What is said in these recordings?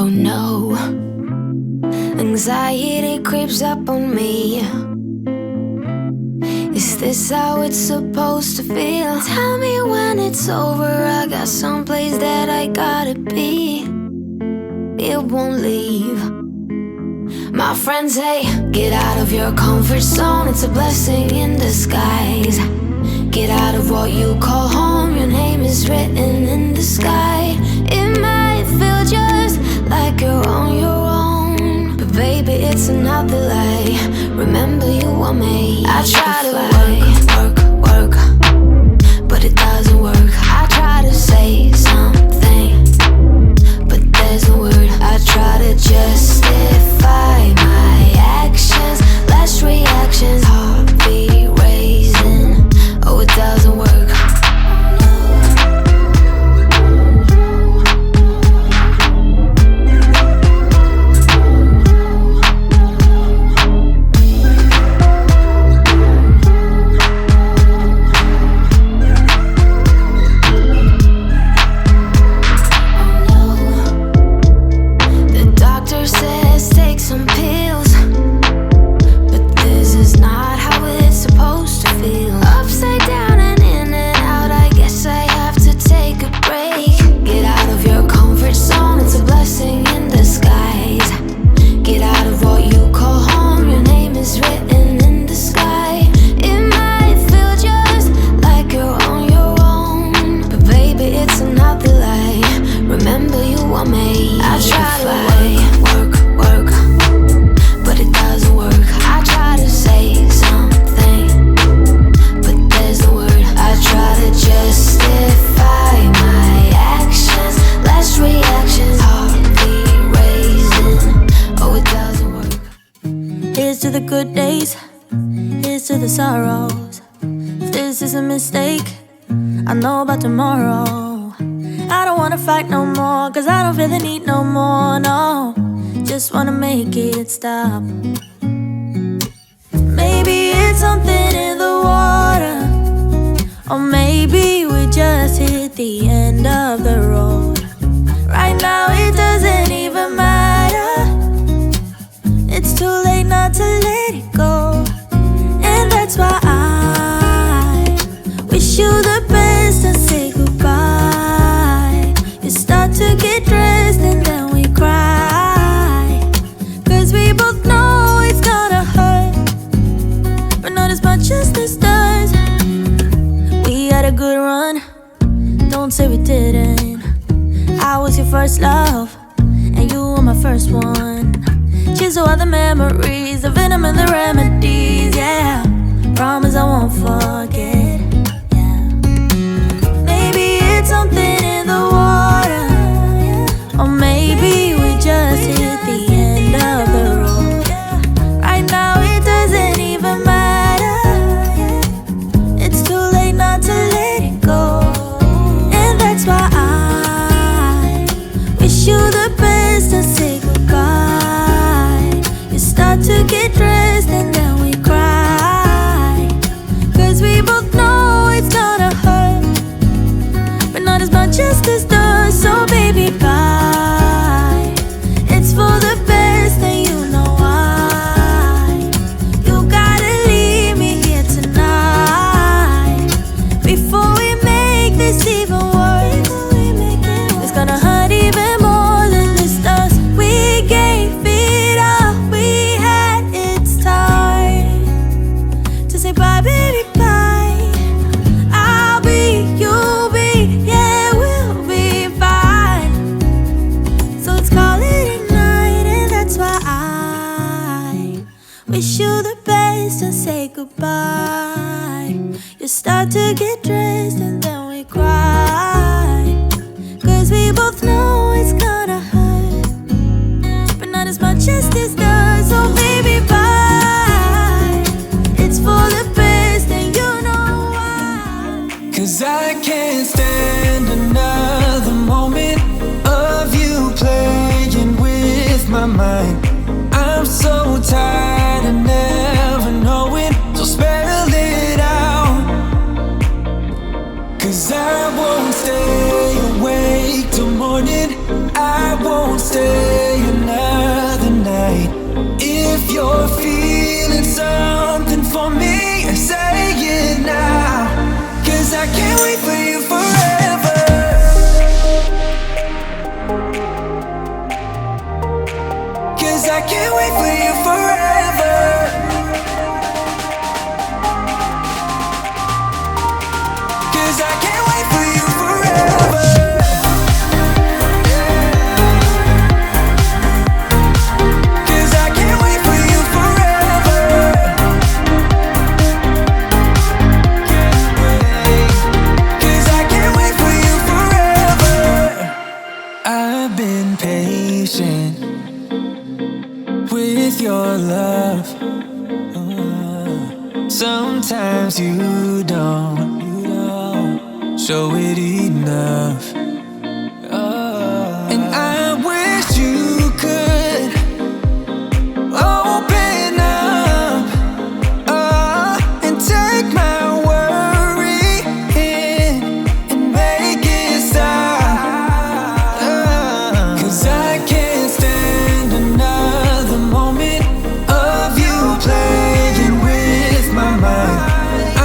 Oh no, anxiety creeps up on me. Is this how it's supposed to feel? Tell me when it's over, I got someplace that I gotta be. It won't leave. My friends say, get out of your comfort zone, it's a blessing in disguise. Get out of what you call home, your name is written in the sky. It might feel just like you're on your own, but baby, it's another lie. Remember you were made. I try to work, but it doesn't work. I try to say something, but there's no word. I try to justify my actions, less reactions, heartbeat raising. Oh, it doesn't work. Sorrows. If this is a mistake, I know about tomorrow. I don't wanna fight no more, cause I don't feel the need no more, no. Just wanna make it stop. Maybe it's something in the water, or maybe we just hit the end of the road. Right now it doesn't even matter. It's too late not to let it go. That's why I wish you the best and say goodbye. You start to get dressed and then we cry, cause we both know it's gonna hurt, but not as much as this does. We had a good run, don't say we didn't. I was your first love, and you were my first one. Cheers to all the memories, the venom and the remedies, yeah. Promise I won't forget, yeah. Maybe it's something in the water, or maybe we just hit the end of the road. Right now it doesn't even matter. It's too late not to let it go. And that's why I wish you the best and say goodbye. You start to get dressed and then we cry, we both know it's gonna hurt, but not as much as this does. So baby, bye. It's for the best and you know why. You gotta leave me here tonight before we make this even worse. It's gonna hurt even more than this does. We gave it all we had, it's time to say bye, baby. Wish you the best and say goodbye. You start to get dressed and then we cry, cause we both know it's gonna hurt, but not as much as this does. So baby, bye. It's for the best and you know why. Cause I can't stand another moment of you playing with my mind. I'm so tired of never knowing, so spell it out. I've been patient with your love. Sometimes you don't show it enough. And I wish you could open up and take my worry in and make it stop. 'Cause I can't stand another moment of you playing with my mind.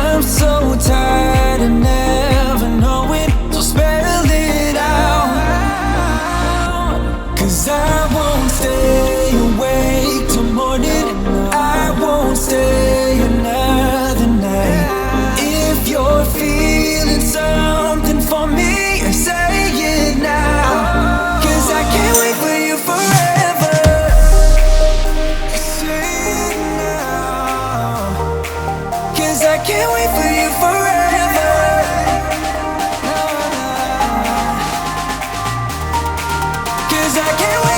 I'm so tired of never knowing, so spell it out. 'Cause I won't stay awake till morning. I won't stay another night. If you're feeling something for me, say it now. 'Cause I can't wait for you forever. Say it now. 'Cause I can't wait for you forever. 'Cause I can't wait.